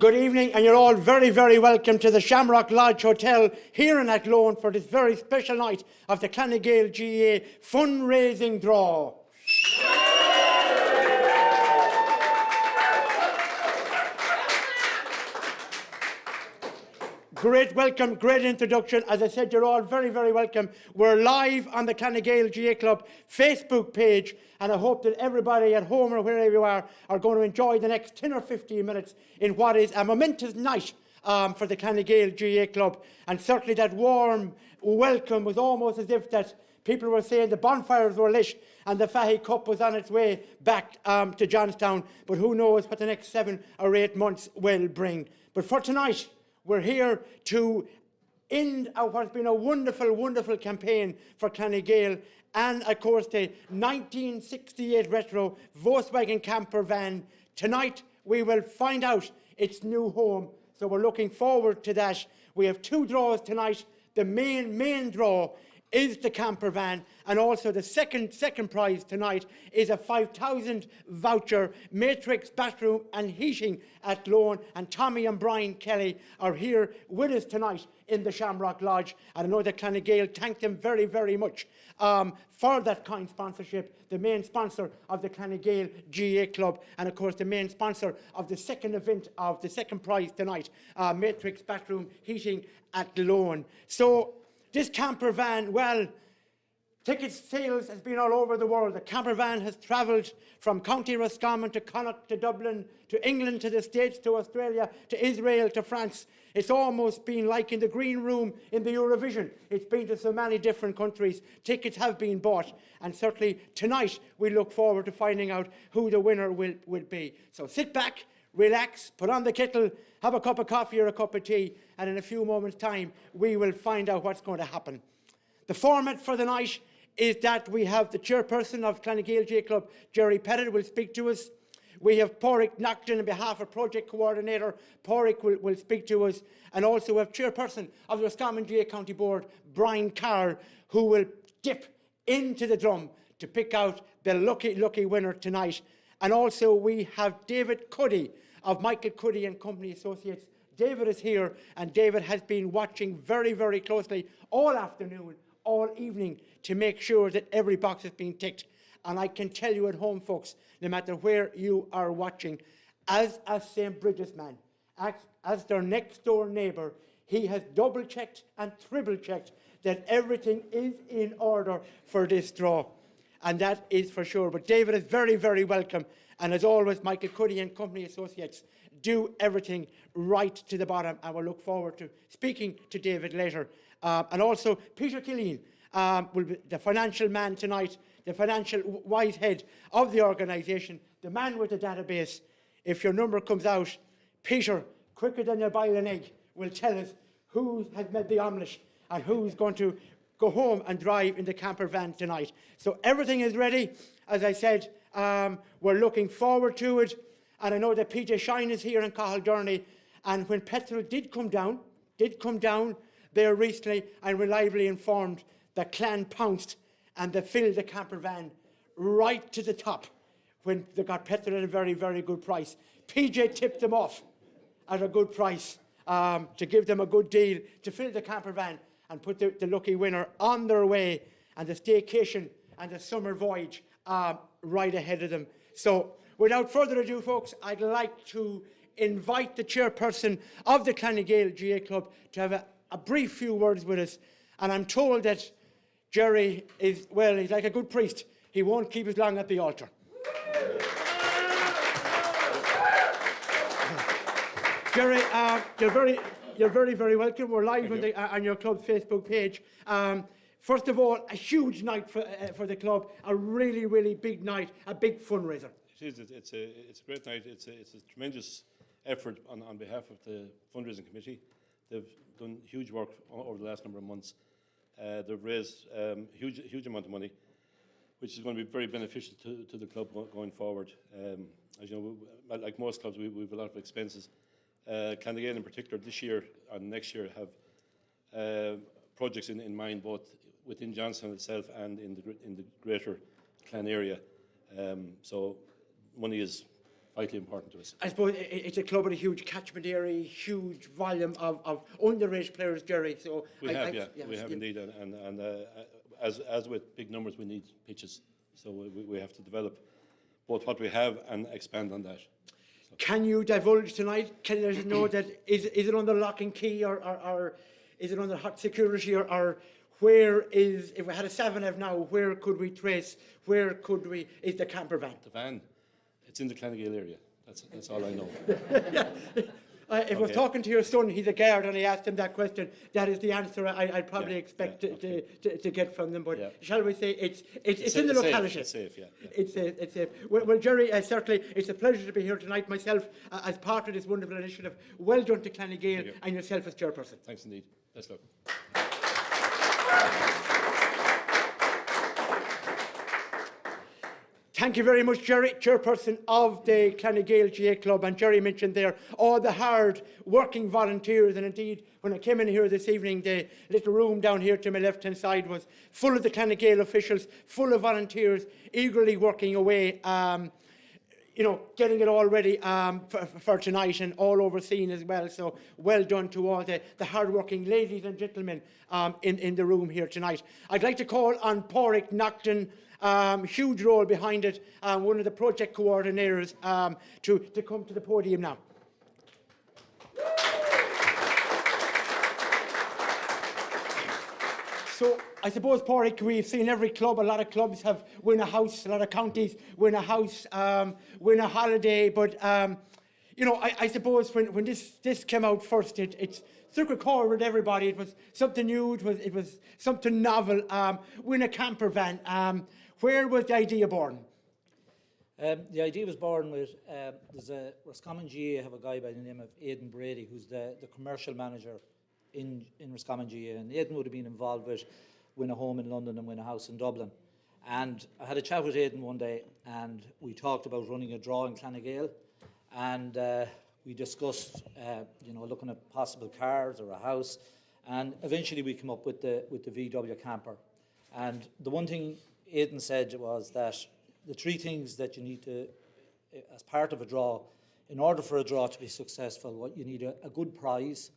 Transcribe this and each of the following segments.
Good evening, and you're all very, very welcome to the Shamrock Lodge Hotel here in Athlone for this very special night of the Clonagale GA fundraising draw. Great welcome, great introduction. As I said, you're all very, very welcome. We're live on the Clonagale GA Club Facebook page, and I hope that everybody at home or wherever you are going to enjoy the next 10 or 15 minutes in what is a momentous night for the Clonagale GA Club. And certainly that warm welcome was almost as if that people were saying the bonfires were lit and the Fahy Cup was on its way back to Johnstown. But who knows what the next 7 or 8 months will bring. But for tonight, we're here to end what has been a wonderful, wonderful campaign for Clonagale, and of course the 1968 retro Volkswagen camper van. Tonight we will find out its new home, so we're looking forward to that. We have 2 draws tonight. The main draw is the camper van, and also the second prize tonight is a 5,000 voucher, matrix bathroom and heating at Loan. And Tommy and Brian Kelly are here with us tonight in the Shamrock Lodge, and I know that Clonagale thank them very, very much for that kind sponsorship, the main sponsor of the Clonagale GA Club, and of course the main sponsor of the second event of the second prize tonight, matrix bathroom heating at Loan. So this camper van, well, ticket sales has been all over the world. The camper van has travelled from County Roscommon to Connacht to Dublin to England to the States to Australia to Israel to France. It's almost been like in the green room in the Eurovision. It's been to so many different countries. Tickets have been bought, and certainly tonight we look forward to finding out who the winner will be. So sit back, relax, put on the kettle, have a cup of coffee or a cup of tea, and in a few moments' time, we will find out what's going to happen. The format for the night is that we have the chairperson of Clonagale GA Club, Jerry Pettit, will speak to us. We have Pádraig Naughton on behalf of project coordinator. Pádraig will speak to us. And also we have chairperson of the Roscommon GA County Board, Brian Carr, who will dip into the drum to pick out the lucky winner tonight. And also we have David Cuddy of Michael Cuddy and Company Associates. David is here, and David has been watching very, very closely all afternoon, all evening, to make sure that every box has been ticked. And I can tell you at home, folks, no matter where you are watching, as a St. Bridget's man, as their next door neighbour, he has double-checked and triple-checked that everything is in order for this draw. And that is for sure. But David is very, very welcome. And as always, Michael Cuddy and Company Associates do everything right to the bottom. And we'll look forward to speaking to David later. And also, Peter Killeen will be the financial man tonight, the financial wise head of the organisation, the man with the database. If your number comes out, Peter, quicker than you boil an egg, will tell us who has made the omelette and who's going to go home and drive in the camper van tonight. So everything is ready. As I said, we're looking forward to it. And I know that PJ Shine is here in Cahaldurney. And when petrol did come down there recently, I'm reliably informed that Clan pounced and they filled the camper van right to the top when they got petrol at a very, very good price. PJ tipped them off at a good price to give them a good deal to fill the camper van and put the lucky winner on their way, and the staycation and the summer voyage right ahead of them. So without further ado, folks, I'd like to invite the chairperson of the Clonagale GA Club to have a brief few words with us. And I'm told that Jerry is, well, he's like a good priest. He won't keep us long at the altar. Jerry, you're very, very welcome. We're live on your club's Facebook page. First of all, a huge night for the club, a really, really big night, a big fundraiser. It is. It's a great night. It's a tremendous effort on behalf of the fundraising committee. They've done huge work over the last number of months. They've raised huge amount of money, which is going to be very beneficial to the club going forward. As you know, like most clubs, we have a lot of expenses. Clonagale in particular this year and next year have projects in mind, both within Johnstown itself and in the greater Clan area. So money is vitally important to us. I suppose it's a club with a huge catchment area, huge volume of underage players, Jerry. So We have indeed, and as with big numbers, we need pitches. So we have to develop both what we have and expand on that. So. Can you divulge tonight? Can you know that is it under lock and key or is it under hot security or where is, if we had a 7F now, where could we trace, is the camper van? The van, it's in the Clanagale area. That's all I know. If I was talking to your son, he's a guard, and I asked him that question, that is the answer I'd probably expect to get from them. But shall we say it's in the locality? It's safe, yeah. It's safe. Well, Jerry, certainly it's a pleasure to be here tonight myself as part of this wonderful initiative. Well done to Clanagale and yourself as chairperson. Thanks indeed. Best luck. Thank you very much, Jerry, chairperson of the Clanagale GA Club. And Jerry mentioned there all the hard working volunteers. And indeed, when I came in here this evening, the little room down here to my left-hand side was full of the Clanagale officials, full of volunteers, eagerly working away, getting it all ready for tonight and all overseen as well. So well done to all the hard-working ladies and gentlemen in the room here tonight. I'd like to call on Pádraig Naughton, huge role behind it, one of the project coordinators, to come to the podium now. So I suppose, Pádraig, we've seen every club, a lot of clubs have win a house, a lot of counties win a house, win a holiday, but I suppose when this came out first, it struck a chord with everybody. It was something new, it was something novel, win a camper van. Where was the idea born? The idea was born with, there's a Roscommon GA have a guy by the name of Aidan Brady, who's the commercial manager in Roscommon GA, and Aidan would have been involved with Win a Home in London and Win a House in Dublin. And I had a chat with Aidan one day, and we talked about running a draw in Clanagale, and we discussed, looking at possible cars or a house, and eventually we came up with the VW camper. And the one thing Aidan said was that the three things that you need to, as part of a draw, in order for a draw to be successful, what you need a good prize,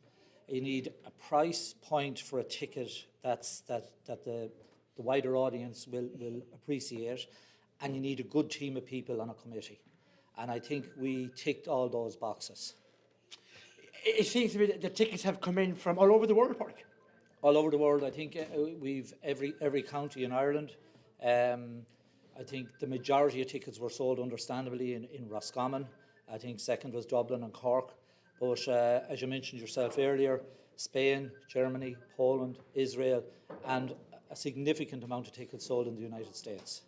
you need a price point for a ticket that the wider audience will appreciate, and you need a good team of people on a committee. And I think we ticked all those boxes. It seems to me that the tickets have come in from all over the world, Pádraig. All over the world. I think we've every county in Ireland. I think the majority of tickets were sold, understandably, in Roscommon. I think second was Dublin and Cork. But as you mentioned yourself earlier, Spain, Germany, Poland, Israel, and a significant amount of tickets sold in the United States.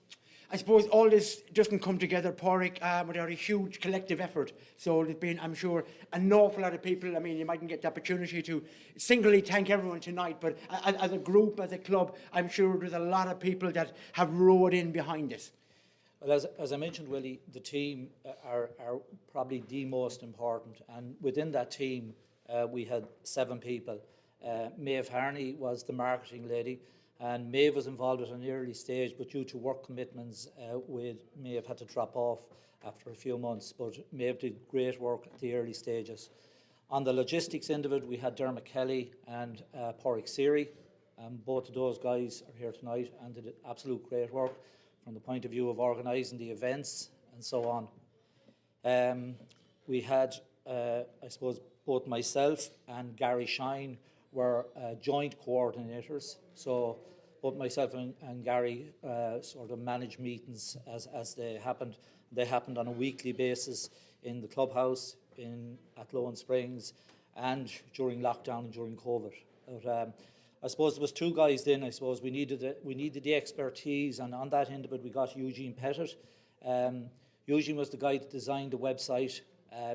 I suppose all this doesn't come together, Pádraig, without a huge collective effort. So there's been, I'm sure, an awful lot of people. I mean, you mightn't get the opportunity to singly thank everyone tonight, but as a group, as a club, I'm sure there's a lot of people that have rowed in behind this. Well, as I mentioned, Willie, the team are probably the most important. And within that team, we had 7 people. Maeve Harney was the marketing lady. And Maeve was involved at an early stage, but due to work commitments, Maeve had to drop off after a few months. But Maeve did great work at the early stages. On the logistics end of it, we had Dermot Kelly and Pádraig Seary. Both of those guys are here tonight and did absolute great work from the point of view of organising the events and so on. We had, I suppose, both myself and Gary Shine were joint coordinators. So both myself and Gary sort of managed meetings as they happened. They happened on a weekly basis in the clubhouse, at Lowen Springs, and during lockdown and during COVID. But, I suppose there was 2 guys then. I suppose we needed the expertise, and on that end of it, we got Eugene Pettit. Eugene was the guy that designed the website,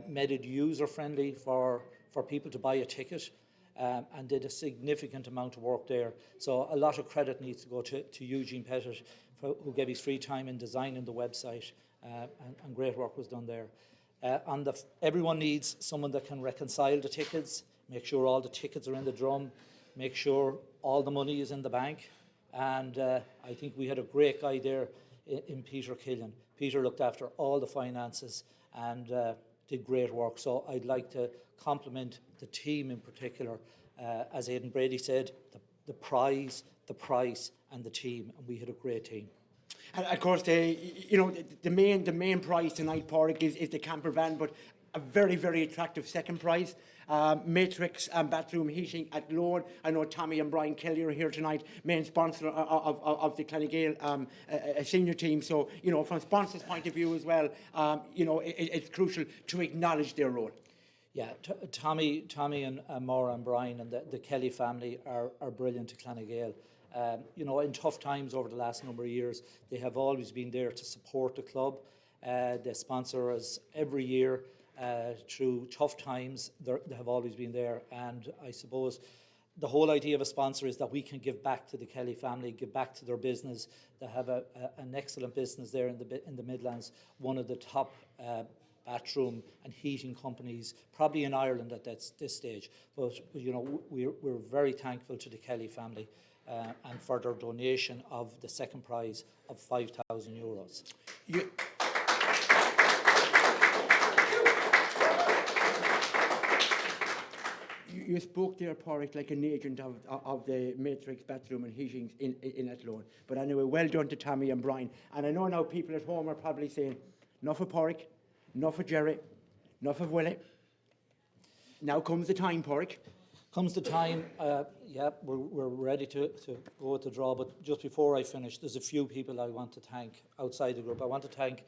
made it user friendly for people to buy a ticket. And did a significant amount of work there. So a lot of credit needs to go to Eugene Pettit, who gave his free time in designing the website, and great work was done there. Everyone needs someone that can reconcile the tickets, make sure all the tickets are in the drum, make sure all the money is in the bank. And I think we had a great guy there in Peter Killian. Peter looked after all the finances, and did great work. So I'd like to compliment the team in particular. As Aidan Brady said, the prize, the price and the team, and we had a great team. And of course, the main prize tonight, Pádraig, is the camper van, but a very, very attractive second prize. Matrix bathroom heating at Loan. I know Tommy and Brian Kelly are here tonight, main sponsor of the Clonagale senior team. So, from a sponsor's point of view as well, it's crucial to acknowledge their role. Yeah, Tommy and Maura and Brian and the Kelly family are brilliant to Clonagale. In tough times over the last number of years, they have always been there to support the club. They sponsor us every year through tough times. They have always been there, and I suppose the whole idea of a sponsor is that we can give back to the Kelly family, give back to their business. They have an excellent business there in the Midlands, one of the top bathroom and heating companies, probably in Ireland at this stage. But we're very thankful to the Kelly family and for their donation of the second prize of €5,000. You spoke there, Pádraig, like an agent of the Matrix bathroom and heating in Athlone. But anyway, well done to Tommy and Brian. And I know now people at home are probably saying, enough of Pádraig, enough of Jerry, enough of Willie. Now comes the time, Pádraig. Comes the time, we're ready to go with the draw, but just before I finish, there's a few people I want to thank outside the group. I want to thank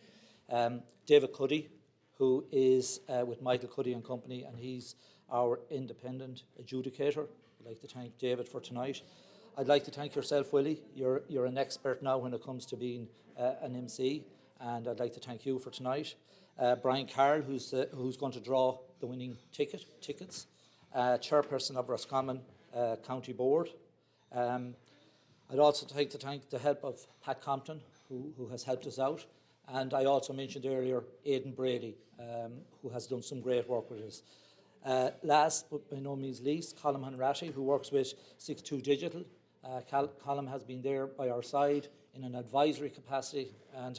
David Cuddy, who is with Michael Cuddy and Company, and he's our independent adjudicator. I'd like to thank David for tonight. I'd like to thank yourself, Willie. You're an expert now when it comes to being an MC, and I'd like to thank you for tonight. Brian Carroll, who's going to draw the winning tickets. Chairperson of Roscommon County Board. I'd also like to thank the help of Pat Compton, who has helped us out. And I also mentioned earlier Aidan Brady, who has done some great work with us. Last but by no means least, Colm Hanratty, who works with 62 Digital. Colm has been there by our side in an advisory capacity, and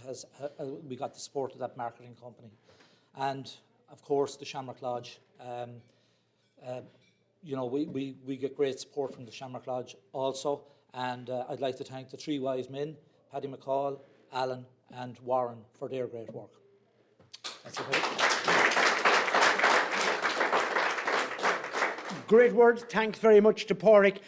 we got the support of that marketing company. And of course, the Shamrock Lodge. We get great support from the Shamrock Lodge also, and I'd like to thank the three wise men, Paddy McCall, Alan and Warren, for their great work. That's it. Great words. Thanks very much to Pádraig.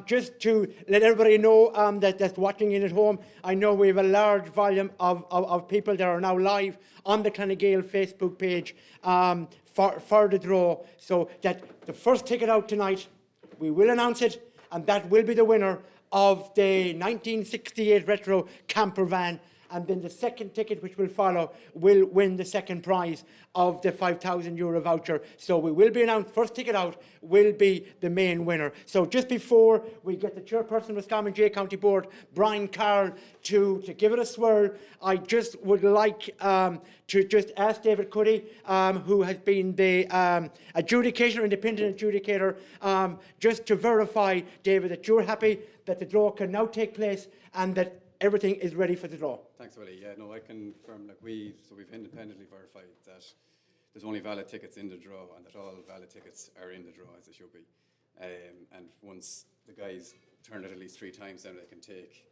Just to let everybody know that's watching in at home, I know we have a large volume of people that are now live on the Clonagale Facebook page for the draw. So that the first ticket out tonight, we will announce it, and that will be the winner of the 1968 retro camper van. And then the second ticket, which will follow, will win the second prize of the €5,000 voucher. So we will be announced, first ticket out will be the main winner. So just before we get the chairperson of Roscommon J County Board, Brian Carroll, to give it a swirl, I just would like to just ask David Cuddy, who has been the independent adjudicator, just to verify, David, that you're happy that the draw can now take place and that everything is ready for the draw. Thanks, Willie. Yeah, no, I confirm, we've independently verified that there's only valid tickets in the draw and that all valid tickets are in the draw as they should be. And once the guys turn it at least 3 times, then they can take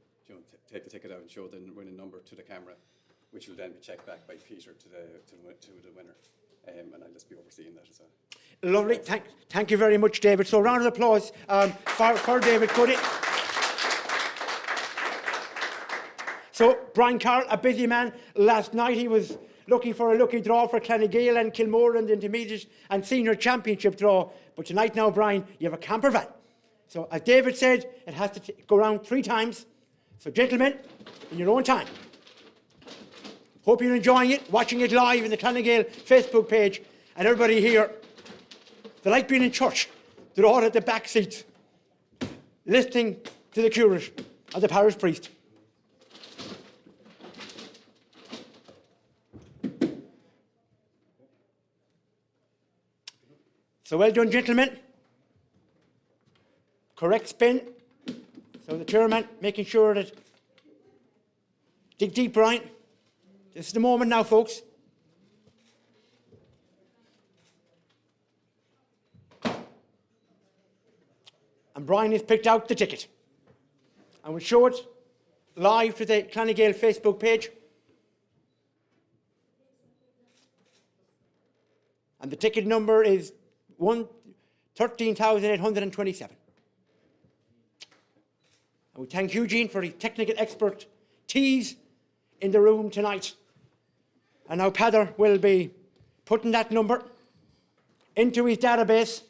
the ticket out and show the winning number to the camera, which will then be checked back by Peter to the winner. And I'll just be overseeing that as well. Lovely. Thank you very much, David. So a round of applause for David Cuddy. So, Brian Carroll, a busy man. Last night he was looking for a lucky draw for Clonagale and Kilmore in the intermediate and senior championship draw. But tonight now, Brian, you have a camper van. So, as David said, it has to go around 3 times. So, gentlemen, in your own time. Hope you're enjoying it, watching it live in the Clonagale Facebook page. And everybody here, they like being in church. They're all at the back seats, listening to the curate or the parish priest. So well done, gentlemen. Correct spin. So the chairman making sure that... Dig deep, Brian. This is the moment now, folks. And Brian has picked out the ticket. And we'll show it live to the Clonagale Facebook page. And the ticket number is 13,827. And we thank Eugene for his technical expertise in the room tonight. And now Peadar will be putting that number into his database.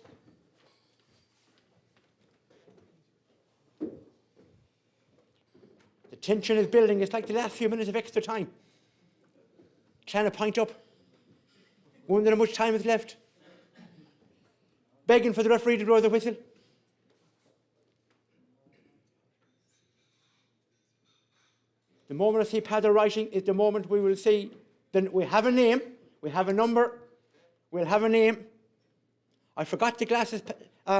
The tension is building. It's like the last few minutes of extra time. Trying to point up. Wondering how much time is left. Begging for the referee to blow the whistle. The moment I see Peadar writing is the moment we will see. Then we have a name, we have a number, we'll have a name. I forgot the glasses,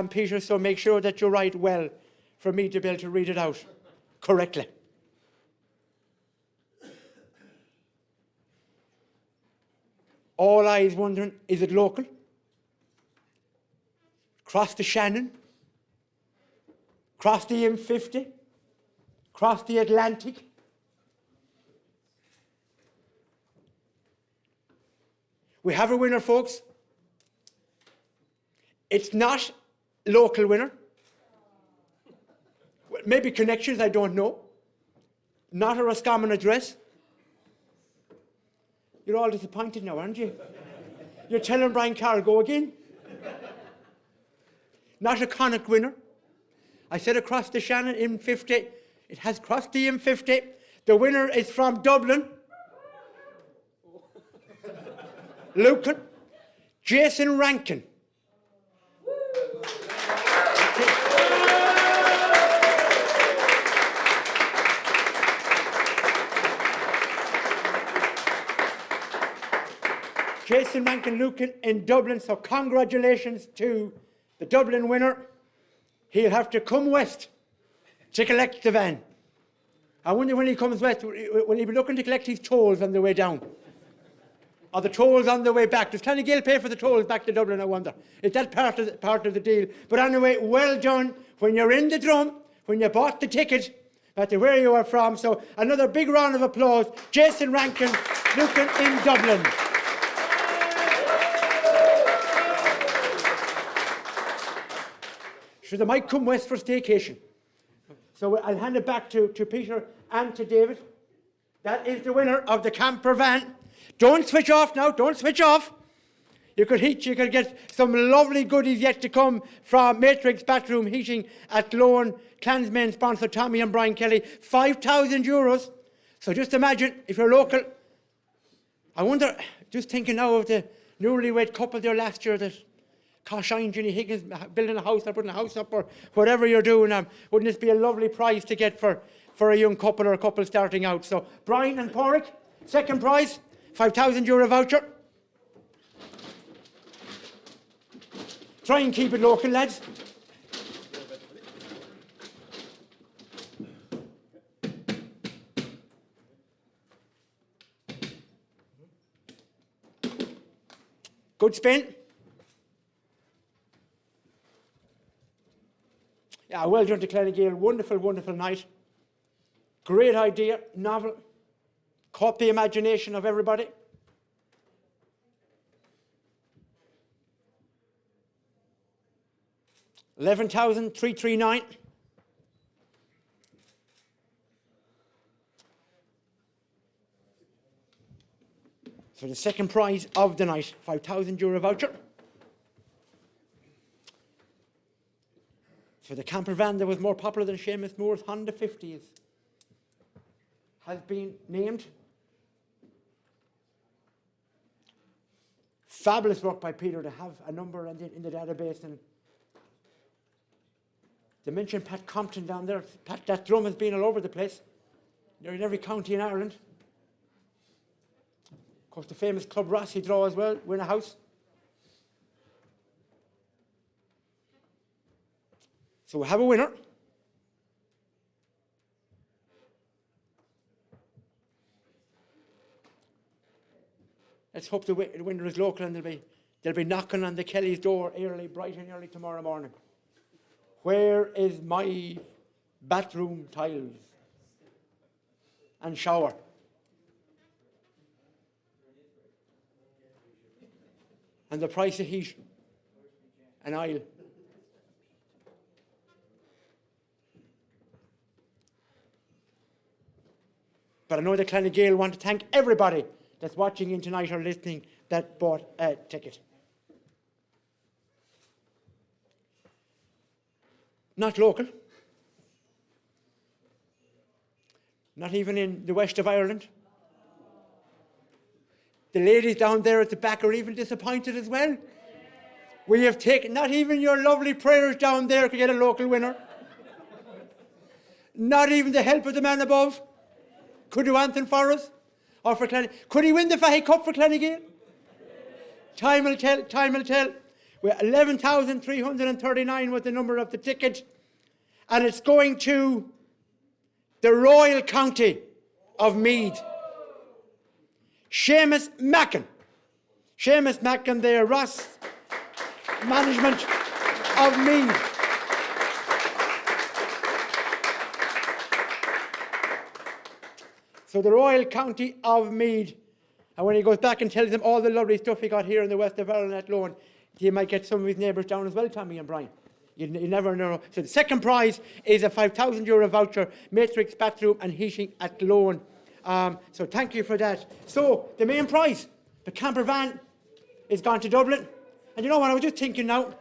Peter, so make sure that you write well for me to be able to read it out correctly. All eyes wondering, is it local? Cross the Shannon? Cross the M50? Cross the Atlantic? We have a winner, folks. It's not local winner. Well, maybe connections, I don't know. Not a Roscommon address. You're all disappointed now, aren't you? You're telling Brian Carroll, go again. Not a Connacht winner. I said across the Shannon, M50. It has crossed the M50. The winner is from Dublin. Lucan. Jason Rankin. Jason Rankin Lucan in Dublin, so congratulations to the Dublin winner. He'll have to come west to collect the van. I wonder when he comes west, will he be looking to collect his tolls on the way down? Or the tolls on the way back? Does Clonagale pay for the tolls back to Dublin, I wonder? Is that part of the deal? But anyway, well done. When you're in the drum, when you bought the ticket, no matter where you are from. So another big round of applause. Jason Rankin, Lucan in Dublin. So they might come west for staycation. So I'll hand it back to Peter and to David. That is the winner of the camper van. Don't switch off now, don't switch off. You could get some lovely goodies yet to come from Matrix Bathroom Heating at Loan, Clansmen sponsor Tommy and Brian Kelly. €5,000. So just imagine, if you're local, I wonder, just thinking now of the newlywed couple there last year that Coshine, Ginny Higgins, building a house or putting a house up or whatever you're doing. Wouldn't this be a lovely prize to get for a young couple or a couple starting out? So Brian and Porrick, second prize, €5,000 voucher. Try and keep it local, lads. Good spin. Yeah, well done to Clonagale. Wonderful, wonderful night. Great idea, novel. Caught the imagination of everybody. $11,339. So the second prize of the night, €5,000 voucher. So the camper van that was more popular than Seamus Moore's Honda 50 has been named. Fabulous work by Peter to have a number in the database. And they mentioned Pat Compton down there. Pat, that drum has been all over the place. They're in every county in Ireland. Of course, the famous Club Rossi draw as well, win a house. So we have a winner. Let's hope the winner is local and they'll be knocking on the Kelly's door early, bright and early tomorrow morning. Where is my bathroom tiles and shower? And the price of heat and oil. But I know the Clan Gael want to thank everybody that's watching in tonight or listening that bought a ticket. Not local. Not even in the west of Ireland. The ladies down there at the back are even disappointed as well. We have taken, not even your lovely prayers down there could get a local winner. Not even the help of the man above could do anything for us. Or for could he win the Fahy Cup for Clanagale? Time will tell, time will tell. 11,339 was the number of the ticket. And it's going to the Royal County of Meath. Seamus Mackin. Seamus Mackin there, Ross Management of Meath. So the Royal County of Meath. And when he goes back and tells them all the lovely stuff he got here in the west of Ireland at loan, he might get some of his neighbours down as well, Tommy and Brian. You never know. So the second prize is a €5,000 voucher, matrix bathroom and heating at loan. So thank you for that. So the main prize, the camper van, is gone to Dublin. And you know what, I was just thinking now,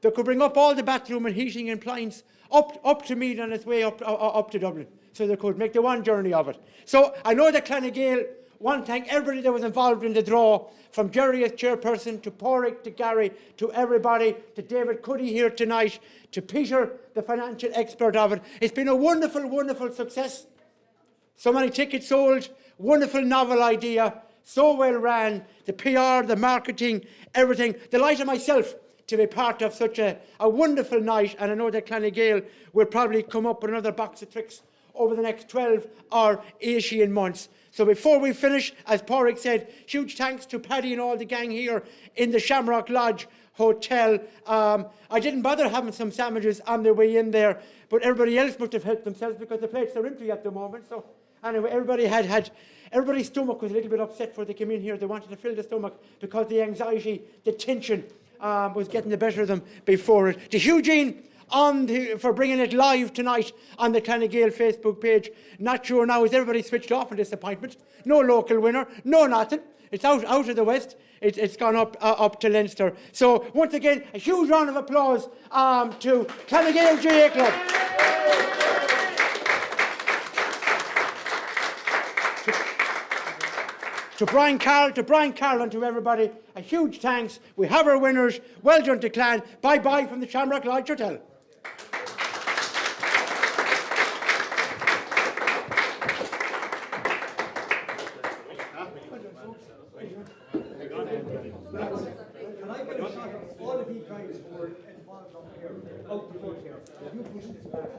they could bring up all the bathroom and heating and appliance up to Meath on its way up to Dublin. So they could make the one journey of it. So I know that Clanagale want to thank everybody that was involved in the draw, from Jerry as chairperson, to Porrick, to Gary, to everybody, to David Cuddy here tonight, to Peter, the financial expert of it. It's been a wonderful, wonderful success. So many tickets sold, wonderful novel idea, so well ran, the PR, the marketing, everything. Delighted myself to be part of such a wonderful night, and I know that Clanagale will probably come up with another box of tricks over the next 12 or 18 months. So before we finish, as Porrick said, huge thanks to Paddy and all the gang here in the Shamrock Lodge Hotel. I didn't bother having some sandwiches on the way in there, but everybody else must have helped themselves because the plates are empty at the moment. So anyway, everybody's stomach was a little bit upset before they came in here. They wanted to fill the stomach because the anxiety, the tension was getting the better of them before it. To Eugene, for bringing it live tonight on the Clanagale Facebook page. Not sure now, is everybody switched off in disappointment? No local winner, no nothing. It's out of the west. It's gone up to Leinster. So once again, a huge round of applause to Clanagale GA Club. To Brian Carroll and to everybody, a huge thanks. We have our winners. Well done to Clan. Bye-bye from the Shamrock Lodge Hotel. All of you guys who were involved up here, out the front here, you push this back.